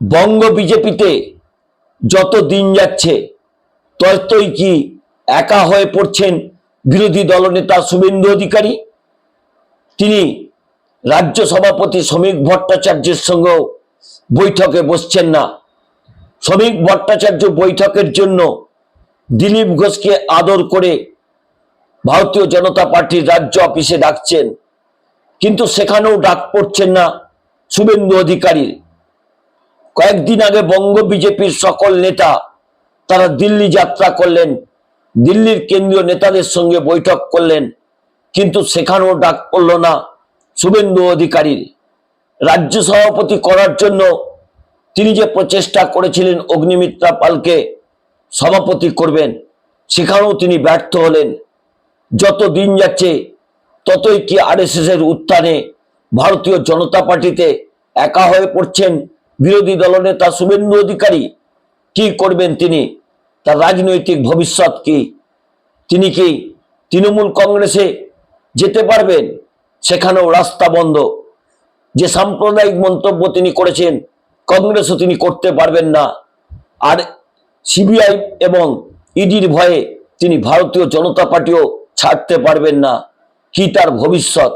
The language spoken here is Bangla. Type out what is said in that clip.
বঙ্গ বিজেপিতে যত দিন যাচ্ছে ততই কি একা হয়ে পড়ছেন বিরোধী দলনেতা শুভেন্দু অধিকারী। তিনি রাজ্য সভাপতি শ্রমিক ভট্টাচার্যের সঙ্গেও বৈঠকে বসছেন না। শ্রমিক ভট্টাচার্য বৈঠকের জন্য দিলীপ ঘোষকে আদর করে ভারতীয় জনতা পার্টির রাজ্য অফিসে ডাকছেন, কিন্তু সেখানেও ডাক পড়ছেন না শুভেন্দু অধিকারীর। কয়েকদিন আগে বঙ্গ বিজেপির সকল নেতা তারা দিল্লি যাত্রা করলেন, দিল্লির কেন্দ্রীয় নেতাদের সঙ্গে বৈঠক করলেন, কিন্তু সেখানেও ডাক পড়ল না শুভেন্দু অধিকারীর। রাজ্য সভাপতি করার জন্য তিনি যে প্রচেষ্টা করেছিলেন অগ্নিমিত্রা পালকে সভাপতি করবেন, সেখানেও তিনি ব্যর্থ হলেন। যত দিন যাচ্ছে ততই কি আরএসএস এর উত্থানে ভারতীয় জনতা পার্টিতে একা হয়ে পড়ছেন বিরোধী দলনেতা শুভেন্দু অধিকারী। কি করবেন তিনি? তার রাজনৈতিক ভবিষ্যৎ কি? তিনি কি তৃণমূল কংগ্রেসে যেতে পারবেন? সেখানেও রাস্তা বন্ধ। যে সাম্প্রদায়িক মন্তব্য তিনি করেছেন কংগ্রেসও তিনি করতে পারবেন না। আর সিবিআই এবং ইডির ভয়ে তিনি ভারতীয় জনতা পার্টিও ছাড়তে পারবেন না। কি তার ভবিষ্যৎ?